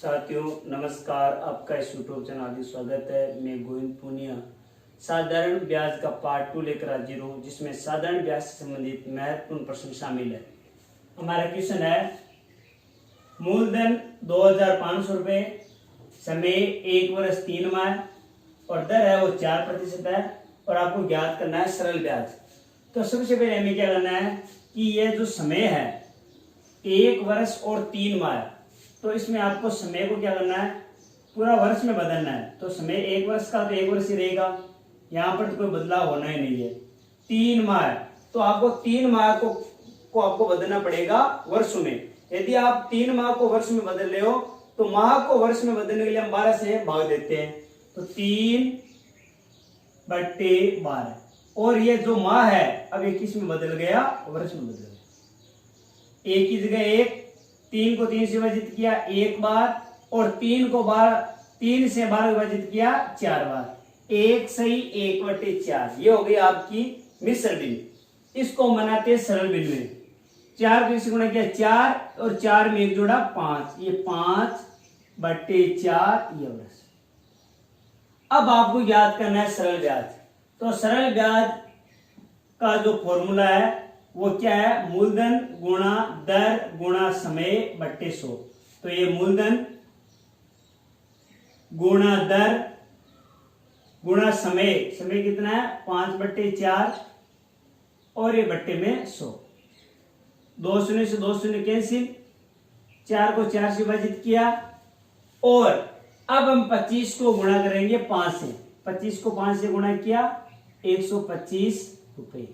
साथियों नमस्कार, आपका इस यूट्यूब चैनल आदि स्वागत है। मैं गोविंद पूनिया साधारण ब्याज का पार्ट 2 लेकर हाजिर हूँ, जिसमें साधारण ब्याज से संबंधित महत्वपूर्ण प्रश्न शामिल है। हमारा क्वेश्चन है, मूलधन 2500 रुपये, समय 1 वर्ष 3 माह और दर है वो 4% है और आपको ज्ञात करना है सरल ब्याज। तो सबसे पहले हमें क्या करना है कि यह जो समय है 1 वर्ष और 3 माह, तो इसमें आपको समय को क्या करना है, पूरा वर्ष में बदलना है। तो समय 1 वर्ष का तो 1 वर्ष ही रहेगा, यहाँ पर तो कोई बदलाव होना ही नहीं है। 3 माह, तो आपको 3 माह को आपको बदलना पड़ेगा वर्षों में। यदि आप 3 माह को वर्ष में बदल रहे हो तो माह को वर्ष में बदलने के लिए हम 12 से भाग देते हैं, तो 3/12। और ये जो माह है अब 21 में बदल गया, वर्ष में बदल गया। एक की जगह 1, 3 को 3 से विभाजित किया 1 बार और 3 को 3 से 12 विभाजित किया 4 बार। 1 सही 1/4, ये हो गई आपकी मिश्र बिंदु। इसको बनाते सरल बिंदु में। 4 को इससे गुणा किया 4 और 4 में 1 जोड़ा 5, ये 5/4 ये वर्ष। अब आपको याद करना है सरल ब्याज। तो सरल ब्याज का जो फॉर्मूला है वो क्या है, मूलधन गुणा दर गुणा समय बट्टे 100। तो ये मूलधन गुणा दर गुणा समय कितना है 5/4 और ये बट्टे में 100। 2 शून्य से 2 शून्य कैंसिल, 4 को 4 से विभाजित किया और अब हम 25 को गुणा करेंगे 5 से। 25 को 5 से गुणा किया 125 रुपए,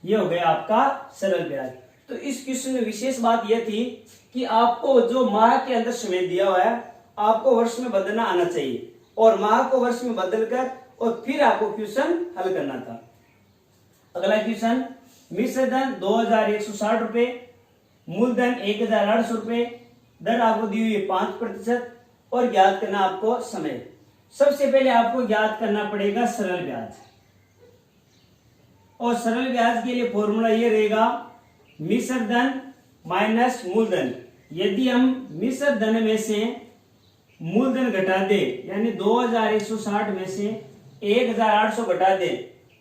ये हो गया आपका सरल ब्याज। तो इस क्वेश्चन में विशेष बात यह थी कि आपको जो माह के अंदर समय दिया हुआ है आपको वर्ष में बदलना आना चाहिए और माह को वर्ष में बदलकर और फिर आपको क्वेश्चन हल करना था। अगला क्वेश्चन, मिश्र धन 2160 रुपए, मूलधन 1800 रुपए, दर आपको दी हुई है 5% और ज्ञात करना आपको समय। सबसे पहले आपको ज्ञात करना पड़ेगा सरल ब्याज, और सरल ब्याज के लिए फॉर्मूला ये रहेगा मिश्र धन माइनस मूलधन। यदि हम मिश्र धन में से मूलधन घटा दे, यानी 2160 में से 1800 घटा दे,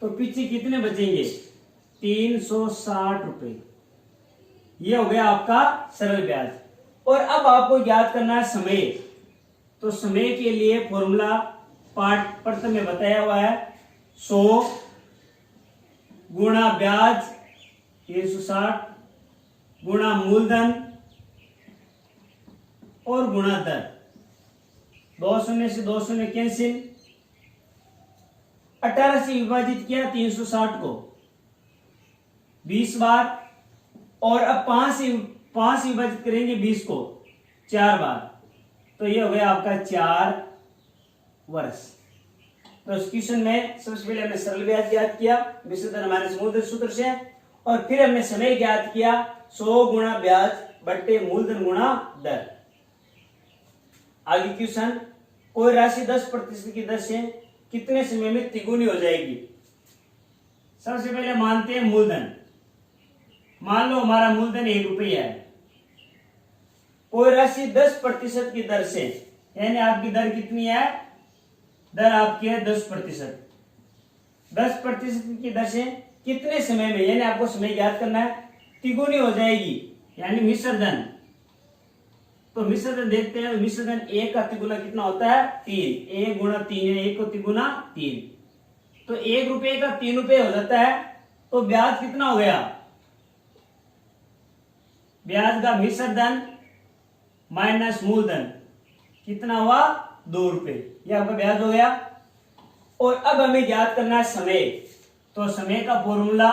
तो पीछे कितने बचेंगे 360 रुपए। ये हो गया आपका सरल ब्याज। और अब आपको याद करना है समय। तो समय के लिए फॉर्मूला पाठ प्रथम में बताया हुआ है, 100 गुणा ब्याज 360 गुणा मूलधन और गुणा दर। 2 शून्य से 2 शून्य कैंसिल, 18 से विभाजित किया 360 को 20 बार और अब 5 से विभाजित करेंगे 20 को 4 बार, तो ये हो गया आपका 4 वर्ष। तो इस क्वेश्चन में सबसे पहले हमने सरल ब्याज ज्ञात किया मिश्र धन माइनस मूलधन सूत्र से, और फिर हमने समय ज्ञात किया 100 गुणा ब्याज बट्टे मूलधन गुणा दर। आगे क्वेश्चन, कोई राशि 10% की दर से कितने समय में तिगुनी हो जाएगी। सबसे पहले मानते हैं मूलधन। मान लो हमारा मूलधन 1 रुपया है, कोई राशि 10% की दर से, यानी आपकी दर कितनी है, दर आपकी है 10%। 10% की दर से कितने समय में, यानी आपको समय ज्ञात करना है, तिगुनी हो जाएगी, यानी मिश्र धन। तो मिश्र धन देखते हैं, मिश्र धन 1 का तिगुना कितना होता है 3, 1 गुणा 3 है, 1 को तिगुना 3, तो 1 रुपये का 3 रुपये हो जाता है। तो ब्याज कितना हो गया, ब्याज का मिश्र धन माइनस मूलधन कितना हुआ 2 रुपये, यह आपका ब्याज हो गया। और अब हमें ज्ञात करना है समय। तो समय का फॉर्मूला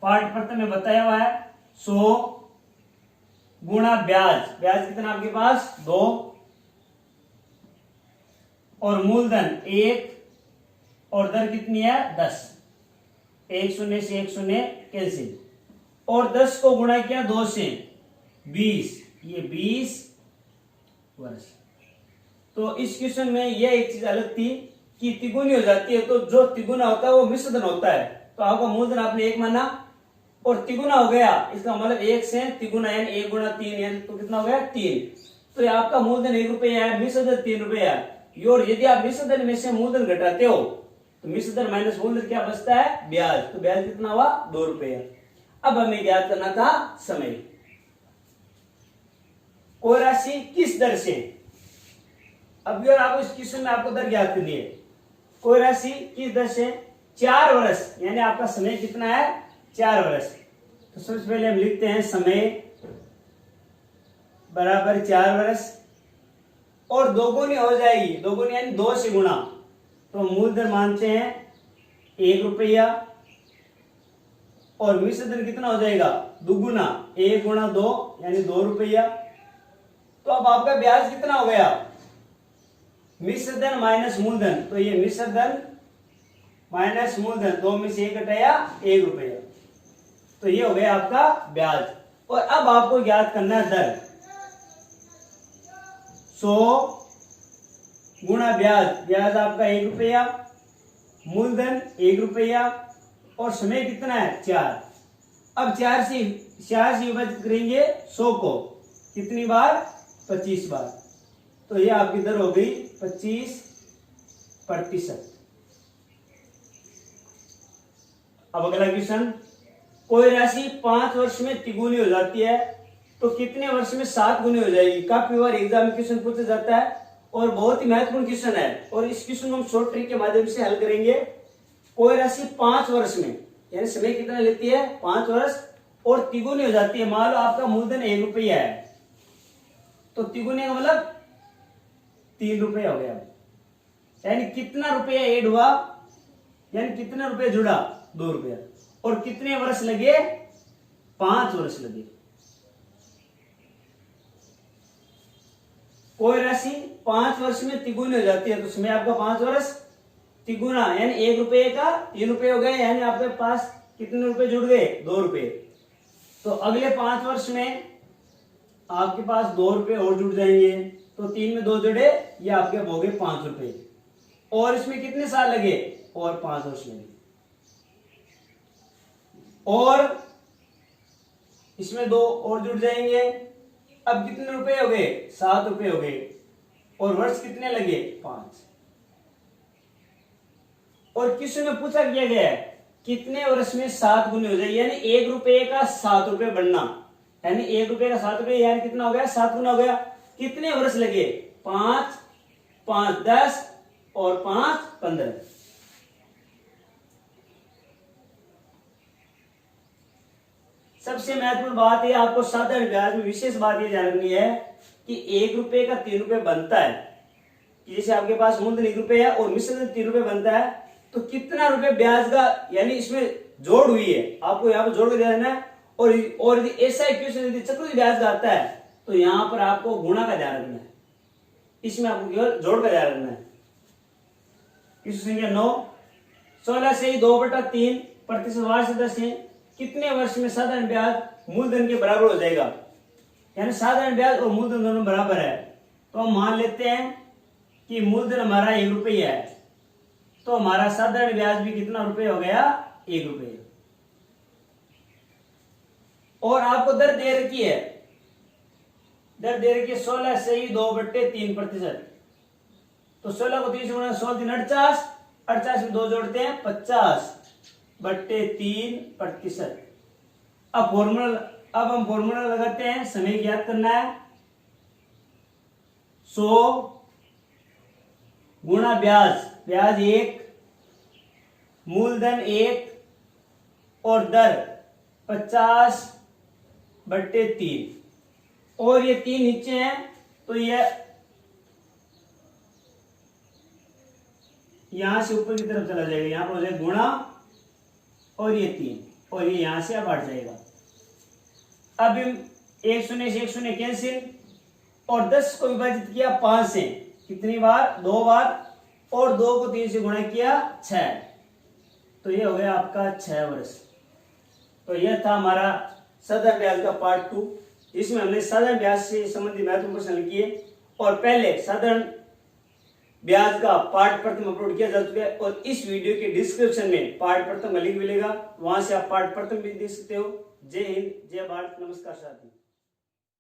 पाठ प्रथम में बताया हुआ है, 100 गुणा ब्याज कितना आपके पास 2 और मूलधन 1 और दर कितनी है 10। 1 शून्य से 1 शून्य कैंसिल और 10 को गुणा किया 2 से 20, ये 20 वर्ष। तो इस क्वेश्चन में यह एक चीज अलग थी कि तिगुनी हो जाती है, तो जो तिगुना होता है वो मिश्र धन होता है। तो आपका मूलधन आपने 1 माना और तिगुना हो गया, इसका मतलब 1 से तिगुना यानी 1 गुणा 3 यानी तो कितना हो गया 3। तो ये आपका मूलधन 1 रुपया है, मिश्रधन 3 रुपया है। और यदि आप मिश्रधन में से मूलधन घटाते हो तो मिश्रधन माइनस मूलधन क्या बचता है? ब्याज। तो ब्याज कितना हुआ? 2 रुपया। अब हमें ज्ञात करना था समय। कोई राशि किस दर से, अब अगर आप इस क्वेश्चन में आपको दर ज्ञात करनी है, कोई राशि किस दर से 4 वर्ष, यानी आपका समय कितना है? 4 वर्ष। तो सबसे पहले हम लिखते हैं समय बराबर 4 वर्ष, और दोगुनी हो जाएगी, दोगुनी यानी 2 से गुणा, तो मूलधन मानते हैं 1 रुपया, और मिश्रधन कितना हो जाएगा? दुगुना, 1 गुणा 2 यानी 2 रुपया। तो अब आपका ब्याज कितना हो गया? मिश्रधन माइनस मूलधन, तो ये मिश्रधन माइनस मूलधन, 2 में से 1 घटाया 1 रुपया, तो ये हो गया आपका ब्याज। और अब आपको ज्ञात करना है दर। 100 गुणा ब्याज, ब्याज आपका 1 रुपया, मूलधन 1 रुपया, और समय कितना है? 4। अब 4 से विभाजित करेंगे 100 को, कितनी बार? 25 बार, तो ये आपकी दर हो गई 25%। अब अगला क्वेश्चन, कोई राशि 5 वर्ष में तिगुनी हो जाती है तो कितने वर्ष में 7 गुनी हो जाएगी? काफी बार एग्जाम में क्वेश्चन पूछा जाता है और बहुत ही महत्वपूर्ण क्वेश्चन है, और इस क्वेश्चन को हम शॉर्ट ट्रिक के माध्यम से हल करेंगे। कोई राशि 5 वर्ष में, यानी समय कितना लेती है? 5 वर्ष, और तिगुनी हो जाती है। मान लो आपका मूलधन 1 रुपया है, तो तिगुनी का मतलब 3 रुपया हो गया, यानी कितना रुपया ऐड हुआ, यानी कितना रुपया जुड़ा? 2 रुपया। और कितने वर्ष लगे? 5 वर्ष लगे। कोई राशि 5 वर्ष में तिगुनी हो जाती है तो समय आपका 5 वर्ष, तिगुना यानी 1 रुपये का 3 रुपये हो गए, यानी आपके पास कितने रुपए जुड़ गए? 2 रुपये। तो अगले 5 वर्ष में आपके पास 2 रुपये और जुड़ जाएंगे, तो 3 में 2 जुड़े, ये आपके हो गए 5 रुपये। और इसमें कितने साल लगे? और 5 वर्ष लगे। और इसमें 2 और जुड़ जाएंगे, अब कितने रुपए हो गए? 7 रुपए हो गए, और वर्ष कितने लगे? 5। और क्वेश्चन में पूछा गया है कितने वर्ष में 7 गुनी हो जाएगी, यानी 1 रुपये का 7 रुपये बढ़ना, यानी 1 रुपये का 7 रुपये, यानी कितना हो गया? 7 गुना हो गया। कितने वर्ष लगे? 5, 5 10 और 5 15। सबसे महत्वपूर्ण बात है, आपको साधारण ब्याज में विशेष बात यह जाननी है कि 1 रुपये का 3 रुपये बनता है, कि जैसे आपके पास मूलधन 1 रुपये है और मिश्रधन 3 रुपये बनता है, तो कितना रुपए ब्याज का, यानी इसमें जोड़ हुई है, आपको यहाँ पर जोड़ के देना है। और यदि ऐसा इक्वेशन यदि चक्रवृद्धि ब्याज का आता है तो यहाँ पर आपको गुणा का ध्यान रखना है, इसमें आपको केवल जोड़ का ध्यान रखना है। क्वेश्चन संख्या 9, 16 से 2/3% वार्षिक दर से कितने वर्ष में साधारण ब्याज मूलधन के बराबर हो जाएगा? यानी साधारण ब्याज और मूलधन दोनों बराबर है, तो हम मान लेते हैं कि मूलधन हमारा 1 रुपया है, तो हमारा साधारण ब्याज भी कितना रुपये हो गया? 1 रुपये। और आपको दर दे रखी है, दर दे रखी है 16 से 2/3%, तो 16 को 3 से गुणा, 16 3 48, 48 में 2 जोड़ते हैं 50/3%। अब हम फॉर्मूला लगाते हैं, समय ज्ञात करना है। 100 गुणा ब्याज, ब्याज 1, मूलधन 1 और दर 50/3, और ये 3 नीचे हैं तो ये यहां से ऊपर की तरफ चला जाएगा, यहां पर हो जाएगा गुणा, और ये 3, और ये यहां से अब हट जाएगा। अब 1 शून्य से 1 शून्य कैंसिल, और 10 को विभाजित किया 5 से, कितनी बार? 2 बार, और 2 को 3 से गुणा किया 6, तो ये हो गया आपका 6 वर्ष। तो यह था हमारा साधारण ब्याज का पार्ट 2, इसमें हमने साधारण ब्याज से संबंधित महत्वपूर्ण प्रश्न किए, और पहले साधारण ब्याज का पार्ट प्रथम अपलोड किया जा चुका है, और इस वीडियो के डिस्क्रिप्शन में पार्ट प्रथम का लिंक मिलेगा, वहां से आप पार्ट प्रथम भी देख सकते हो। जय हिंद, जय भारत, नमस्कार साथी।